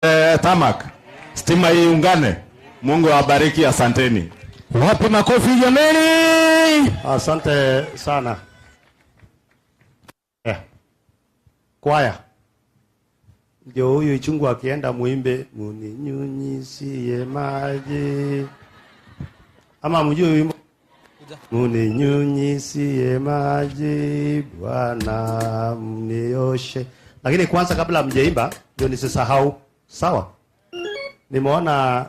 Tamak. Stima iungane. Mungu awabariki, asanteni. Wapi makofi jameni? Asante sana. Kwaya. Ndio huyu Ichungu akienda muimbe muninyunyizie maji. Ama mjue wimbo muninyunyizie maji Bwana mnioshe. Lakini kwanza kabla mjeimba ndio nisisahau. Sawa? Nimeona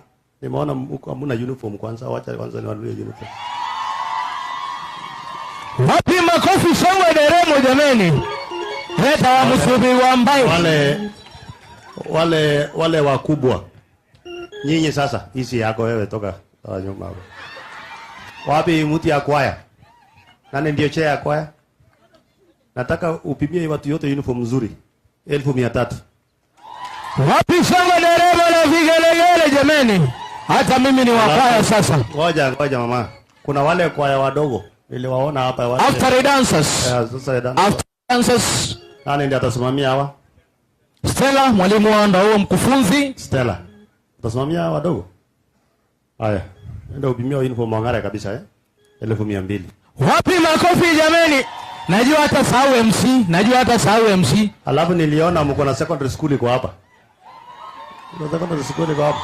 mko hamna uniform kwanza, wacha kwanza niwanulie uniform. Wapi makofi shangwe deremo jameni? Leta wa msubi wa mbai. Wale wakubwa. Nyinyi sasa, hizi yako wewe toka nyuma hapo. Wapi mtu ya kwaya? Nani ndio chea ya kwaya? Nataka upimie watu yote uniform nzuri. 1300. Wapi shangwe deremo na vigelegele jameni? Hata mimi ni wakwaya sasa. Ngoja mama. Kuna wale kwaya wadogo niliwaona hapa wale. After dancers. Sasa After dancers. Nani ndiye atasimamia hawa? Stella, mwalimu wa ndio mkufunzi. Stella. Utasimamia wadogo? Haya. Ndio upimia uniform ngare kabisa 1200. Wapi makofi jameni? Najua hata sahau MC. Alafu niliona mko na secondary school iko hapa. Ndio secondary school iko hapa.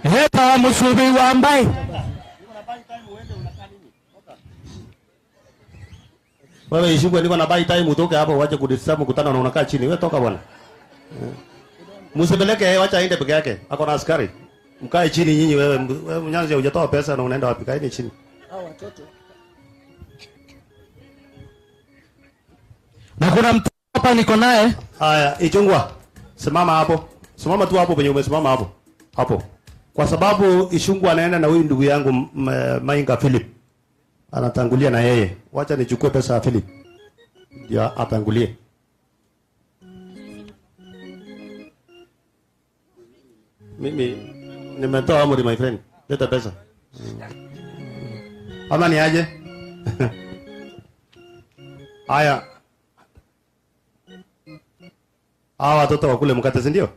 Leta wa msubi wa mbai. Wewe Ishugwe niko na buy time utoke hapo uache kudisturb mkutano na unakaa chini. Wewe toka bwana. Msipeleke yeye, acha aende peke yake. Ako na askari. Mkae chini nyinyi wewe mnyanzi hujatoa pesa na unaenda wapi? Kaeni chini. Hao watoto. Na kuna mtu hapa niko naye. Haya, Ichungwa. Simama hapo. Simama tu hapo penye umesimama hapo. Hapo. Kwa sababu Ishungwa anaenda na huyu ndugu yangu Mainga Philip. Anatangulia na yeye. Wacha nichukue pesa ya Philip. Ndio atangulie. Mimi nimetoa amri my friend. Leta pesa. Ama ni aje? Haya. Hawa watoto wakule mkate, si ndio?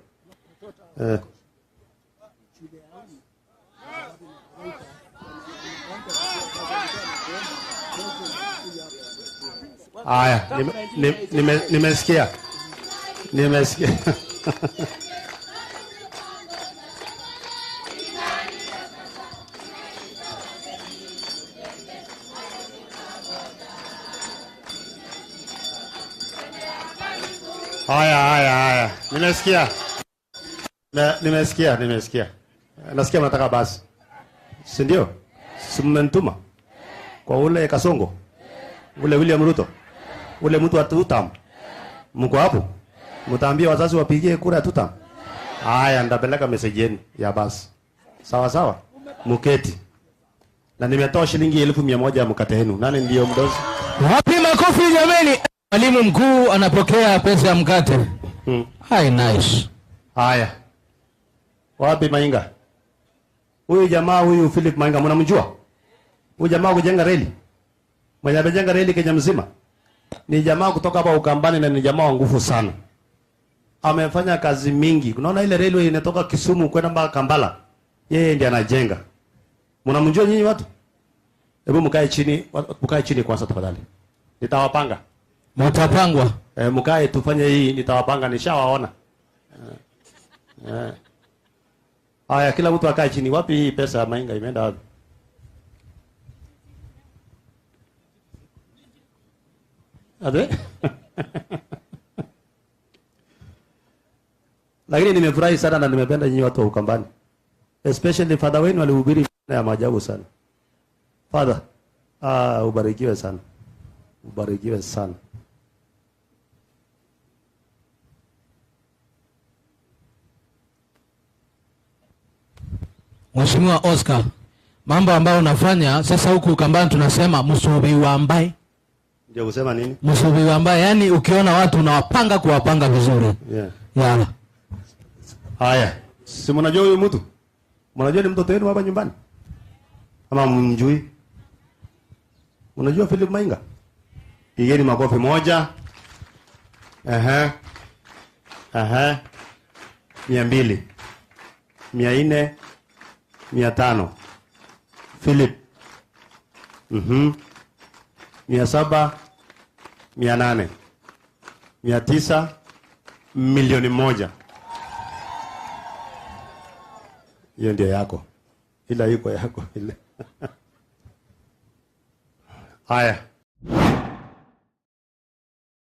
Haya, nimesikia. Haya. Nimesikia. Nasikia mnataka basi. Si ndio? Si mmenituma kwa ule Kasongo. Ule William Ruto. Ule mtu wa Tutam. Mko hapo? Mtaambia wazazi wapigie kura ya Tutam. Haya, ndapeleka message yenu ya basi. Sawa. Muketi. Na nimetoa shilingi 1100 ya mkate wenu. Nani ndio mdozi? Wapi makofi jameni? Mwalimu mkuu anapokea pesa ya mkate. Hai nice. Haya. Wapi Mainga? Huyu jamaa huyu Philip Mainga mnamjua? Huyu jamaa kujenga reli. Mwenye amejenga reli Kenya mzima. Ni jamaa kutoka hapa Ukambani na ni jamaa wa nguvu sana. Amefanya kazi mingi. Unaona ile reli inatoka Kisumu kwenda mpaka Kampala. Yeye ndiye anajenga. Mnamjua nyinyi watu? Hebu mkae chini kwanza tafadhali. Nitawapanga. Mtapangwa. Mkae tufanye hii, nitawapanga, nishawaona. Haya, kila mtu akae chini. Wapi hii pesa ya Mainga imeenda wapi? Ade? Lakini nimefurahi sana na nimependa nyinyi watu wa Ukambani. Especially father wenu alihubiri ya maajabu sana. Father, ubarikiwe sana. Ubarikiwe sana. Mheshimiwa Oscar, mambo ambayo unafanya sasa huku Ukambani tunasema msubi wa mbai. Ndio kusema nini? Msubi wa mbai, yani ukiona watu unawapanga kuwapanga vizuri. Yeah. Haya. Si mnajua huyu mtu? Mnajua ni mtoto wenu hapa nyumbani? Ama mjui? Unajua Philip Mainga? Pigeni makofi. 1, Aha. Aha. 200. 400. 500. Philip. 700. 800. 900. Milioni moja. Hiyo ndio yako. Ila yuko yako ile. Haya.